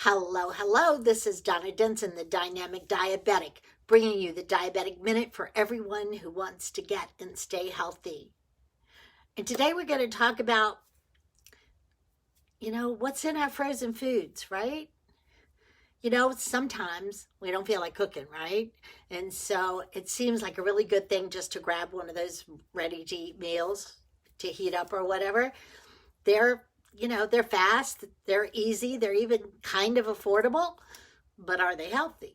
Hello, hello. This is Donna, the Dynamic Diabetic, bringing you the Diabetic Minute for everyone who wants to get and stay healthy. And today we're going to talk about, what's in our frozen foods, right? Sometimes we don't feel like cooking, right? And so it seems like a really good thing just to grab one of those ready-to-eat meals to heat up or whatever. They're fast, they're easy, they're even kind of affordable, but are they healthy?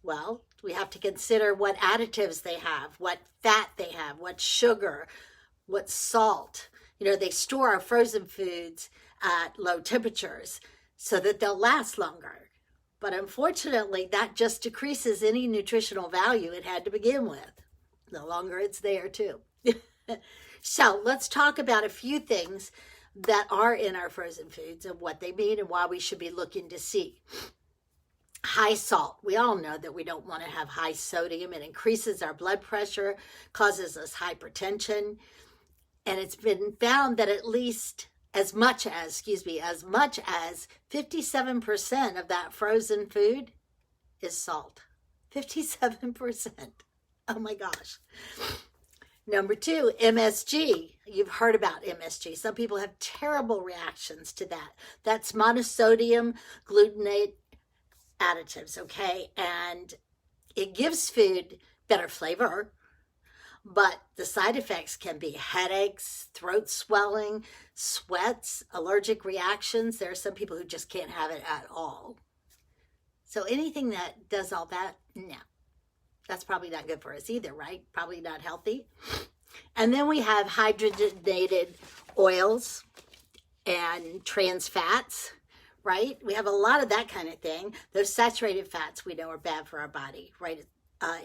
Well, we have to consider what additives they have, what fat they have, what sugar, what salt. They store our frozen foods at low temperatures so that they'll last longer. But unfortunately, that just decreases any nutritional value it had to begin with. The longer it's there, too. So let's talk about a few things that are in our frozen foods and what they mean and why we should be looking to see. High salt. We all know that we don't want to have high sodium. It increases our blood pressure, causes us hypertension. And it's been found that at least as much as 57% of that frozen food is salt. 57%. Oh my gosh. Number 2, MSG. You've heard about MSG. Some people have terrible reactions to that. That's monosodium glutamate additives, okay? And it gives food better flavor, but the side effects can be headaches, throat swelling, sweats, allergic reactions. There are some people who just can't have it at all. So anything that does all that, no. That's probably not good for us either, right? Probably not healthy. And then we have hydrogenated oils and trans fats, right? We have a lot of that kind of thing. Those saturated fats we know are bad for our body, right?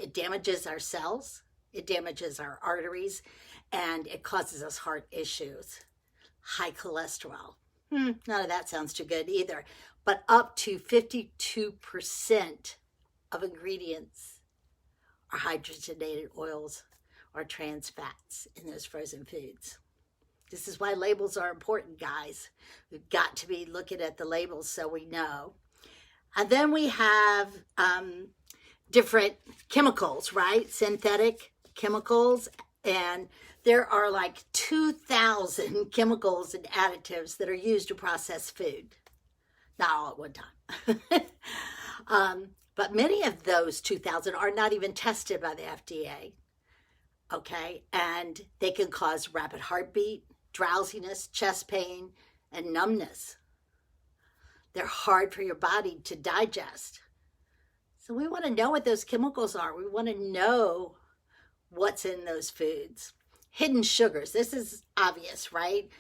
It damages our cells, it damages our arteries, and it causes us heart issues. High cholesterol. None of that sounds too good either. But up to 52% of ingredients are hydrogenated oils or trans fats in those frozen foods. This is why labels are important, guys. We've got to be looking at the labels so we know. And then we have different chemicals, right? Synthetic chemicals. And there are like 2,000 chemicals and additives that are used to process food. Not all at one time. But many of those 2,000 are not even tested by the FDA, okay? And they can cause rapid heartbeat, drowsiness, chest pain, and numbness. They're hard for your body to digest. So we want to know what those chemicals are. We want to know what's in those foods. Hidden sugars. This is obvious, right?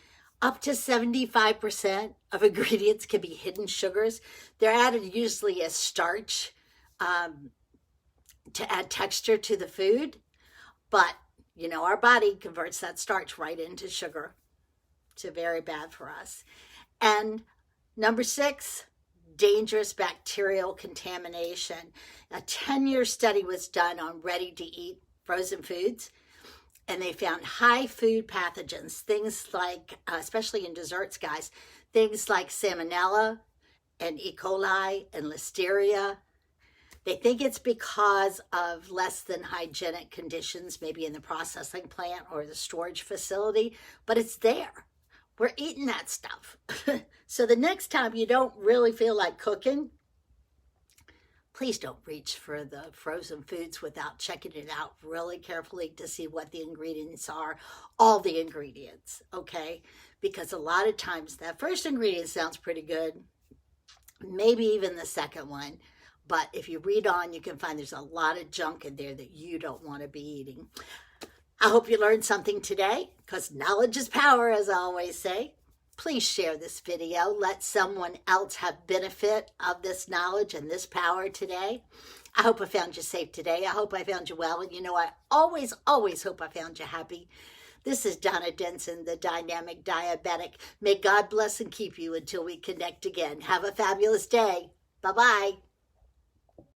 Up to 75% of ingredients can be hidden sugars. They're added usually as starch, to add texture to the food, but our body converts that starch right into sugar. So very bad for us. And number 6, dangerous bacterial contamination. A 10-year study was done on ready-to-eat frozen foods, and they found high food pathogens, things like, especially in desserts, guys, things like salmonella and E. coli and listeria. They think it's because of less than hygienic conditions, maybe in the processing plant or the storage facility, but it's there. We're eating that stuff. So the next time you don't really feel like cooking, please don't reach for the frozen foods without checking it out really carefully to see what the ingredients are, all the ingredients, okay? Because a lot of times that first ingredient sounds pretty good, maybe even the second one. But if you read on, you can find there's a lot of junk in there that you don't want to be eating. I hope you learned something today, because knowledge is power, as I always say. Please share this video. Let someone else have benefit of this knowledge and this power today. I hope I found you safe today. I hope I found you well. And I always hope I found you happy. This is Donna Denson, the Dynamic Diabetic. May God bless and keep you until we connect again. Have a fabulous day. Bye-bye.